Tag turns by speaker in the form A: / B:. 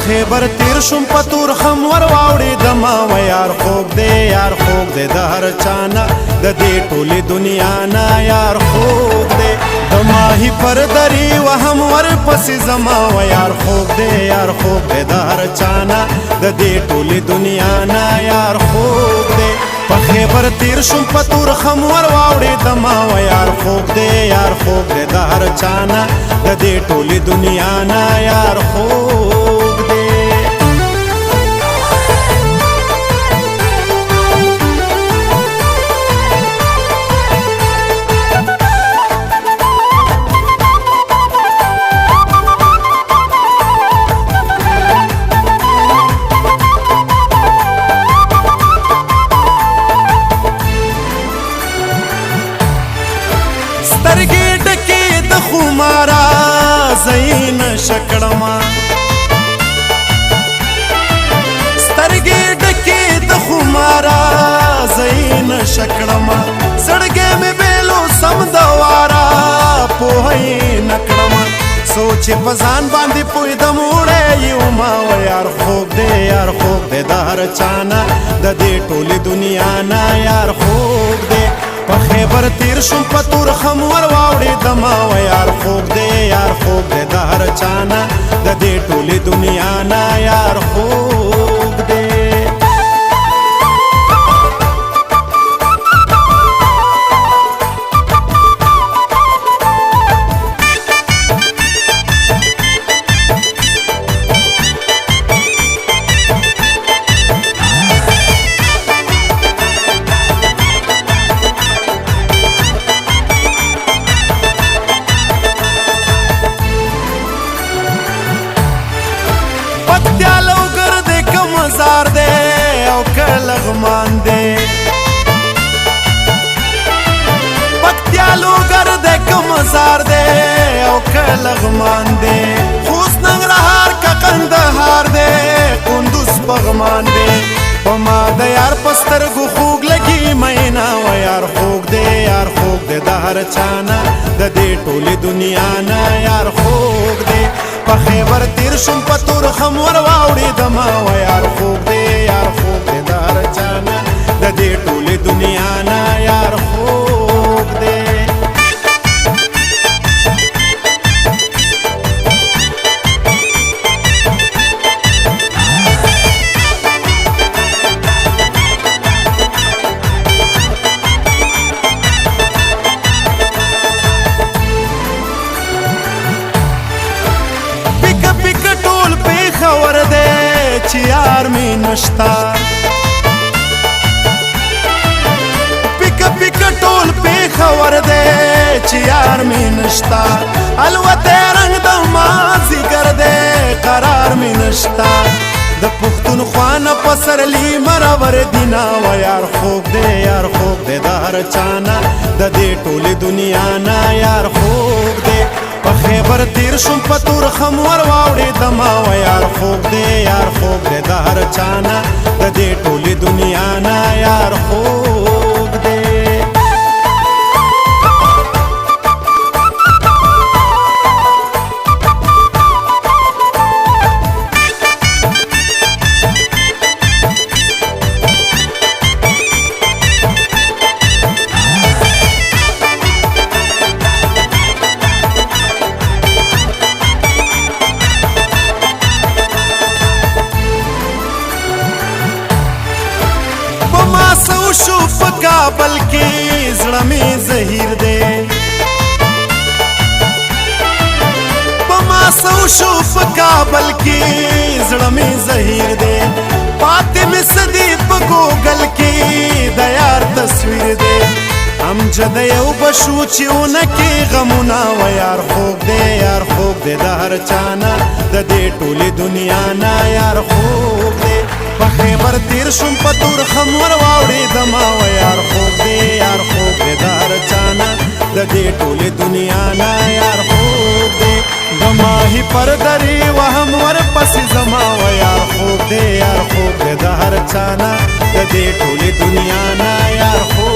A: خیبر تیر شم پتور خم ور واوړې دما و یار خوب دې یار خوب دې د هر چانا د دې ټولې دنیا نه یار خوب دې د ماهی پر دری و هم ور پسې زما و یار خوب دې یار خوب دې د هر چانا د دې ټولې دنیا نه یار خوب دې په خیبر تیر شم پتور خم ور واوړې دما و یار خوب دې یار خوب دې د هر چانا د دې ټولې دنیا نه یار خوب دې سترګې ډکې د خمارا زین شکړما سترګې ډکې د خمارا زین شکړما سړګې مې بیلو سم دوارا پوهې نکړما سوچ په ځان باندې پوي د موړې یو ما و یار خوب دې یار خوب دې د هر چانا د دې ټولې دنیا نه یار خوب دې په خیبر تیر شم پتور خم ور واوړې دما و یار خوب دې یار خوب دې د هر چانا د دې ټولې دنیا نه یار خوب دې پکتیالو ګرد کمزار دے او کلغمان دے پکتیالو ګرد کمزار دے او کلغمان دے خوست ننګرهار کا قندهار دے کندوز پغمان دے پما د یار پسترګو خوګ لګي مینا و یار خوګ دے یار خوګ دے د هر چانا د دې ټولې دنیا نه یار خوګ دے په خیبر تیر شم پتور خم ور واوړې دما و یار خوب دې یار خوب دې د هر چانا د دې ټولې دنیا نه یار خوب دې خبر دے چې یار می نشتا پک پک ټول په خبر دے چې یار می نشتا الوته رنگ د مازی ګر دے قرار می نشتا د پختون خوانه پسرلی مرور دینا و یار خوب دے یار خوب دے د هر چانا د دې ټولې دنیا نه یار خوب دے په خیبر تیر شم پتور خم ور واوړې دما و یار خوب دې یار خوب دې د هر چانا د دې ټولې دنیا نه یار خوب دې سو شو په کابل کې زړه می زهیر دی پما سو شو په کابل کې زړه می زهیر دی پاتې می سدي په ګوګل کې د یار تصویر دی امجد یو بشو چې اونکه غمونه و یار خوب دی یار خوب دی د هر چانا د دې ټولې دنیا نه یار خوب دی په خیبر تیر شم پتور خم ور واوړې دما و یار خوب دې یار خوب دې د هر چانا د دې ټولې دنیا نه یار خوب دې د ماهی پر دری و هم ور پسې زما و یار خوب دې یار خوب دې د هر چانا د دې ټولې دنیا نه یار خوب